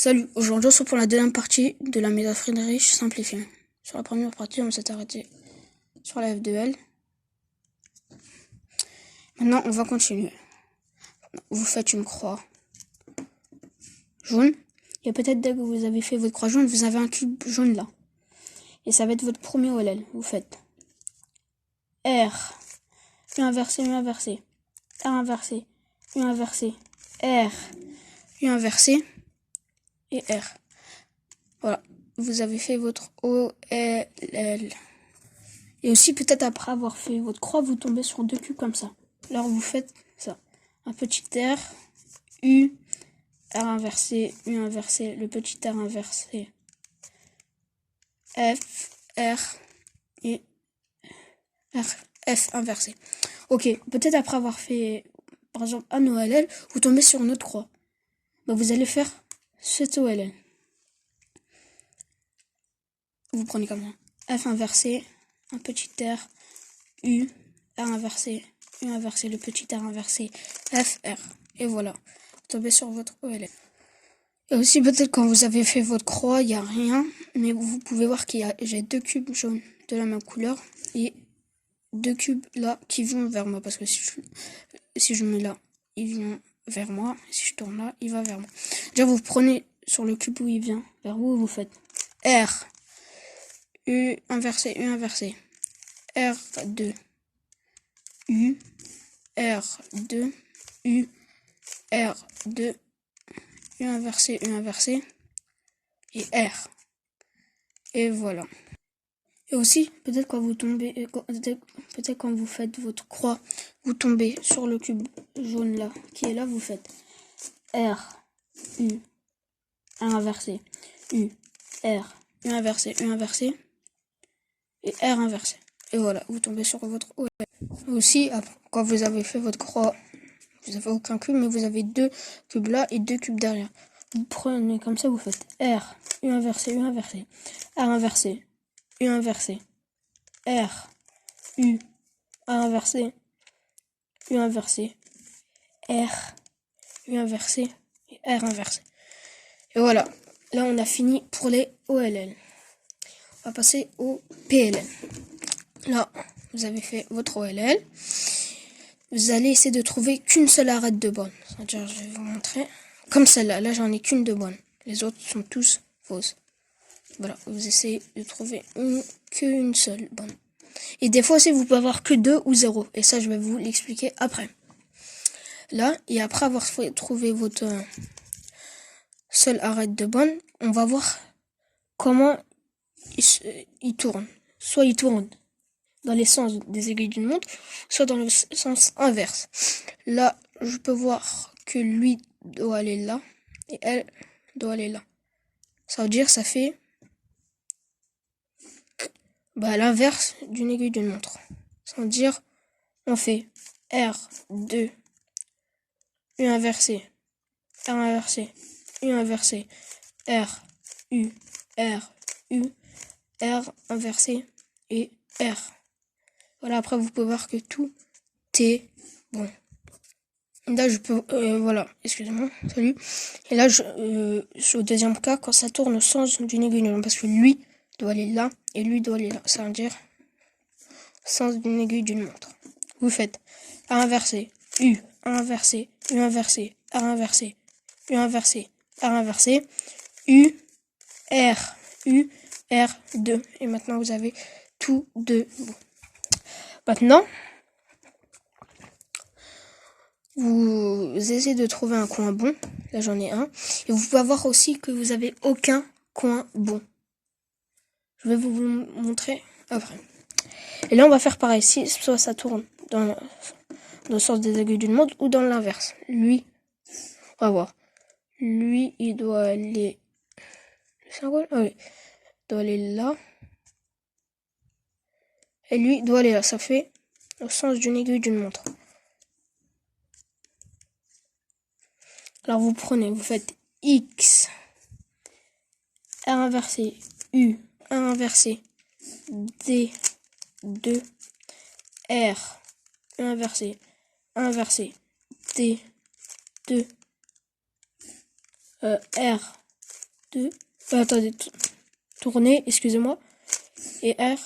Salut, aujourd'hui on se retrouve pour la deuxième partie de la méthode Friedrich simplifiée. Sur la première partie, on s'est arrêté sur la F2L. Maintenant, on va continuer. Vous faites une croix jaune. Et peut-être dès que vous avez fait votre croix jaune, vous avez un cube jaune là. Et ça va être votre premier OLL. Vous faites R, U inversé, U inversé, R inversé, U inversé, R, U inversé et R. Voilà, vous avez fait votre OLL. Et aussi, peut-être après avoir fait votre croix, vous tombez sur deux cubes comme ça. Alors, vous faites ça. Un petit R, U, R inversé, U inversé, le petit R inversé, F, R, et F inversé. Ok, peut-être après avoir fait, par exemple, un OLL, vous tombez sur une autre croix. Bah, vous allez faire cet OLL. Vous prenez comme ça. F inversé, un petit R, U, R inversé, U inversé, le petit R inversé, F, R. Et voilà, vous tombez sur votre OLL. Et aussi peut-être quand vous avez fait votre croix, il n'y a rien, mais vous pouvez voir j'ai deux cubes jaunes de la même couleur et deux cubes là qui vont vers moi, parce que si je mets là, il vient vers moi, si je tourne là, il va vers moi. Déjà vous prenez sur le cube où il vient vers vous, vous faites R, U inversé, U inversé, R2, U, R2, U, R2, U inversé, et R. Et voilà. Et aussi, peut-être quand vous tombez, peut-être quand vous faites votre croix, vous tombez sur le cube jaune là, qui est là, vous faites R, U, R inversé, U, R, U inversé, et R inversé. Et voilà, vous tombez sur votre OL. Aussi, quand vous avez fait votre croix, vous n'avez aucun cube, mais vous avez deux cubes là et deux cubes derrière. Vous prenez comme ça, vous faites R, U inversé, R inversé, U inversé, R, U, R inversé, U inversé, R, U inversé et R inversé. Et voilà, là on a fini pour les OLL. On va passer au PLL. Là, vous avez fait votre OLL. Vous allez essayer de trouver qu'une seule arête de bonne. C'est-à-dire, je vais vous montrer. Comme celle-là, là j'en ai qu'une de bonne. Les autres sont tous fausses. Voilà, vous essayez de trouver qu'une seule bonne. Et des fois aussi, vous pouvez avoir que 2 ou 0. Et ça, je vais vous l'expliquer après. Là, et après avoir trouvé votre seule arête de bonne, on va voir comment il tourne. Soit il tourne dans les sens des aiguilles d'une montre, soit dans le sens inverse. Là, je peux voir que lui doit aller là, et elle doit aller là. Ça veut dire, ça fait l'inverse d'une aiguille d'une montre. Ça veut dire, on fait R2, U inversé, R inversé, U inversé, R, U, R, U, R inversé et R. Voilà, après vous pouvez voir que tout est bon. Là je peux, voilà, excusez-moi, salut. Et là, au deuxième cas, quand ça tourne au sens d'une aiguille d'une montre, parce que lui doit aller là et lui doit aller là. Ça veut dire sens d'une aiguille d'une montre. Vous faites R inversé, U, R inversé, U inversé, R inversé, U inversé, R inversé, U, R, U, R, 2. Et maintenant, vous avez tout de bon. Maintenant, vous essayez de trouver un coin bon. Là, j'en ai un. Et vous pouvez voir aussi que vous avez aucun coin bon. Je vais vous montrer après. Et là, on va faire pareil. Si soit ça tourne dans le sens des aiguilles d'une montre ou dans l'inverse. Lui, on va voir. Lui, il doit aller... Le symbole, ah oui. Il doit aller là. Et lui, il doit aller là. Ça fait au sens d'une aiguille d'une montre. Alors, vous prenez, vous faites X, R inversé, U, R inversé, D, 2, R, U inversé, D, 2, R, 2. Attendez, tournez, excusez-moi. Et R.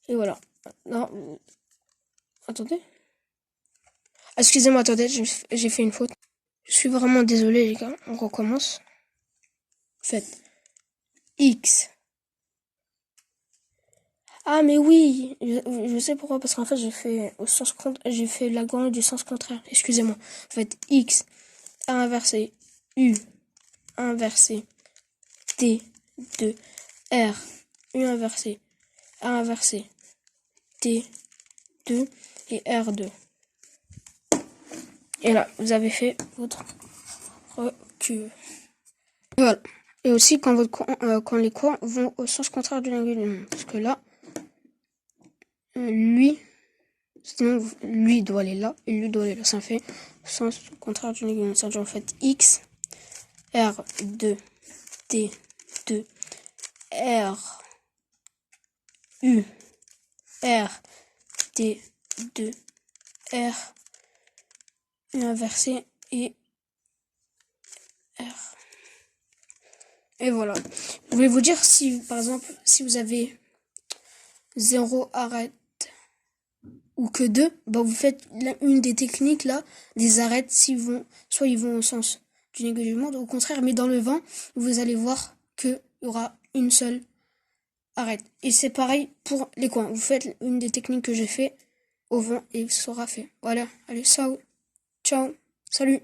Et voilà. Non. Attendez. Excusez-moi, attendez, j'ai fait une faute. Je suis vraiment désolé, les gars. On recommence. Faites X. Ah, mais oui, je sais pourquoi, parce qu'en fait, j'ai fait la grande du sens contraire. Excusez-moi. Faites X inversé, U inversé, T, 2, R, U inversé, A inversé, T, 2 et R2. Et là, vous avez fait votre recul. Voilà. Et aussi quand les coins vont au sens contraire du linguisme. Parce que là, lui, sinon lui doit aller là et lui doit aller là. Ça fait sens contraire du linguisme. C'est-à-dire en fait X, R2, T2, R, U, R, T2, R, U inversé et R. Et voilà. Je vais vous dire si, par exemple, si vous avez 0 arrête ou que 2, bah vous faites une des techniques là, des arêtes, soit ils vont au sens du négo du monde, au contraire, mais dans le vent, vous allez voir qu'il y aura une seule arrête. Et c'est pareil pour les coins. Vous faites une des techniques que j'ai fait au vent et ce sera fait. Voilà. Allez, ciao. Ciao. Salut.